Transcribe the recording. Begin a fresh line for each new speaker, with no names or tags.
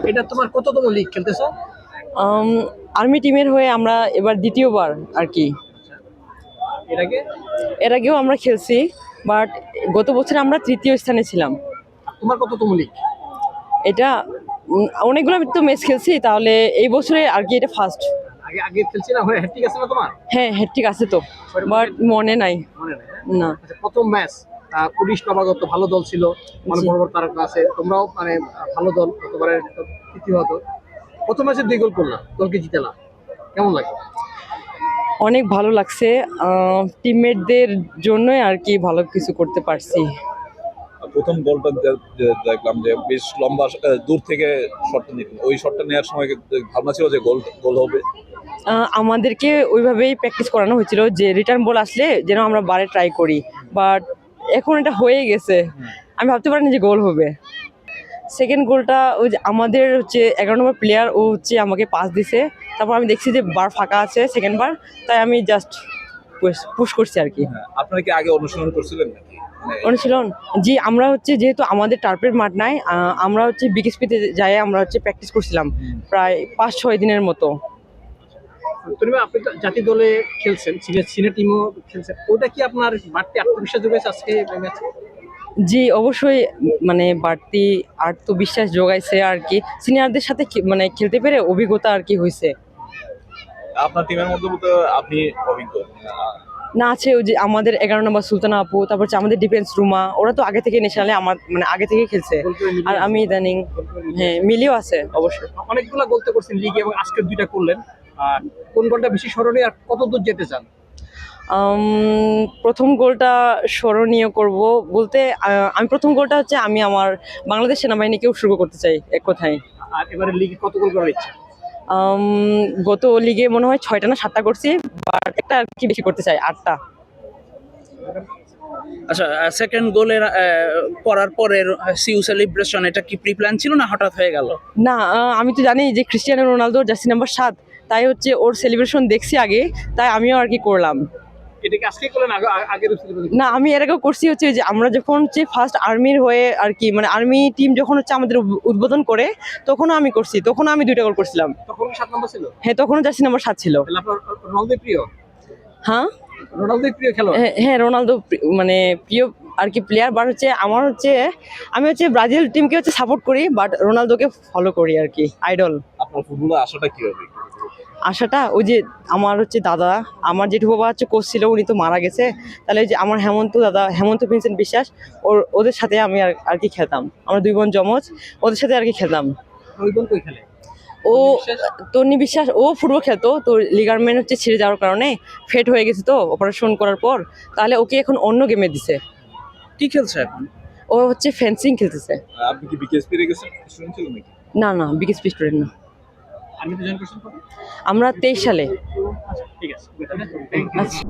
এটা তোমার কততম লিগ খেলতেছো?
আর্মি টিমের হয়ে আমরা এবার দ্বিতীয়বার আর কি।
এর আগে
এর আগেও আমরা খেলছি, বাট গত বছর আমরা তৃতীয় স্থানে ছিলাম।
তোমার কততম লিগ?
এটা অনেকগুলো তো ম্যাচ খেলছি, তাহলে এই বছরে আর কি এটা ফার্স্ট।
আগে আগে খেলছি না, হ্যাট্রিক আছে না তোমার?
হ্যাঁ ঠিক আছে তো, বাট মনে নাই।
মনে নাই
না।
আচ্ছা, প্রথম ম্যাচ পুলিশ নবাগত ভালো দল ছিল, অনেক বড় বড় তারকা আছে, তোমরাও মানে ভালো দল, গতবারের তৃতীয় হতো। প্রথম ম্যাচে 2 গোল করলাম, দলকে জিতালাম, কেমন লাগে?
অনেক ভালো লাগছে, টিমমেটদের জন্যই আর কি ভালো কিছু করতে পারছি।
প্রথম গোলটা দেখলাম যে বেশ লম্বা দূর থেকে শটটা নিল, ওই শটটা নেওয়ার সময় ভাবনা ছিল যে গোল গোল হবে।
আমাদেরকে ওইভাবেই প্র্যাকটিস করানো হয়েছিল যে রিটার্ন বল আসলে যেন আমরা বারে ট্রাই করি, বাট এখন এটা হয়ে গেছে। আমি ভাবতে পারিনি যে গোল হবে। সেকেন্ড গোলটা ওই যে আমাদের হচ্ছে 11 নম্বর প্লেয়ার, ও হচ্ছে আমাকে পাস দিছে, তারপর আমি দেখছি যে বার ফাঁকা আছে সেকেন্ড বার, তাই আমি জাস্ট পুশ করছি আর কি।
আপনারা কি আগে অনুশীলন করছিলেন নাকি?
অনুশীলন জি, আমরা হচ্ছে যেহেতু আমাদের টার্পের মাঠ নাই, আমরা হচ্ছে বিকেএসপিতে যাই, আমরা হচ্ছে প্র্যাকটিস করছিলাম প্রায় 5-6 দিনের মতো।
তুমি আপনি তো জাতীয় দলে খেলছেন, সিনিয়র টিমও খেলছেন, ওটা কি আপনার বাড়তি আত্মবিশ্বাস যোগাইছে আজকে ম্যাচে?
জি অবশ্যই, মানে বাড়তি আত্মবিশ্বাস যোগাইছে আর কি। সিনিয়রদের সাথে মানে খেলতে পেরে অভিজ্ঞতা আর কি হয়েছে।
আপনার টিমের মধ্যে বলতে আপনি অভিজ্ঞ
না, আছে ওই যে আমাদের 11 নম্বর সুলতানা আপু, তারপর হচ্ছে আমাদের ডিফেন্স রুমা, ওরা তো আগে থেকে ন্যাশনালে আমার মানে আগে থেকে খেলছে। আর আমি ইদানিং হ্যাঁ মিলিও আছে অবশ্যই।
অনেকগুলো গোল তো করছেন লিগে, এবং আজকে 2টা করলেন। কোন গোলটা বেশি স্মরণীয় আর কত দূর যেতে চান?
প্রথম গোলটা স্মরণীয় করব বলতে, আমি প্রথম গোলটা হচ্ছে আমি আমার বাংলাদেশ সেনাবাহিনীকে উৎসর্গ করতে চাই এক কথায়।
আর এবারে লিগে কত গোল করার ইচ্ছা?
গত লিগে মনে হয় 6টা না 7টা করছি, বাট একটা আর কি বেশি করতে চাই, 8টা।
আচ্ছা, সেকেন্ড গোলের করার পরের সিউ সেলিব্রেশন, এটা কি প্রি প্ল্যান ছিল না হঠাৎ হয়ে গেল?
না, আমি তো জানি যে ক্রিস্টিয়ানো রোনালদোর জার্সি নাম্বার 7, তাই হচ্ছে ওর সেলিব্রেশন দেখছি আগে, তাই আমিও আর কি করলাম।
এটা কি আজকে করলেন আগের?
না, আমি এর আগেও করছি হচ্ছে যে আমরা যখন হচ্ছে ফার্স্ট আর্মির হয়ে আর কি, মানে আর্মি টিম যখন হচ্ছে আমাদের উদ্বোধন করে, তখনও আমি করছি, তখনও আমি 2টা গোল করছিলাম।
তখন 7 নম্বর ছিল?
হ্যাঁ, তখনও জার্সি নাম্বার 7 ছিল।
তাহলে আপনার রোনালদো প্রিয়?
হ্যাঁ
রোনালদো প্রিয় খেলোয়াড়?
হ্যাঁ রোনালদো মানে প্রিয় আর কি প্লেয়ার, বাট হচ্ছে আমার হচ্ছে আমি হচ্ছে ব্রাজিল টিমকে হচ্ছে সাপোর্ট করি, বাট রোনালদোকে ফলো করি আর কি, আইডল।
আপনার ফুটবলে আশাটা কি হবে?
আশাটা ওই যে আমার হচ্ছে দাদা, আমার জেঠু বাবা হচ্ছে কোচ ছিল, উনি তো মারা গেছে, তাহলে ওই যে আমার হেমন্ত প্রিন্সেন বিশ্বাস, ওদের সাথে আমি আর কি খেলতাম। আমরা 2 বোন জমজ, ওদের সাথে আর কি খেলতাম।
ওই বোন কই খেলে?
ও তন্নি বিশ্বাস, ও ফুটবল খেলতো, তো লিগারমেন্ট হচ্ছে ছিঁড়ে যাওয়ার কারণে ফেট হয়ে গেছে তো অপারেশন করার পর, তাহলে ওকে এখন অন্য গেমে দিছে।
কি খেলছে এখন?
ও হচ্ছে ফেন্সিং খেলতেছে।
আপনি কি বিকেএসপি রে গেছেন, স্টুডেন্ট ছিলেন নাকি?
না বিকেএসপি স্টুডেন্ট না।
আমি তো জয়েন করছেন কবে?
আমরা 23 সালে।
ঠিক আছে।
আচ্ছা।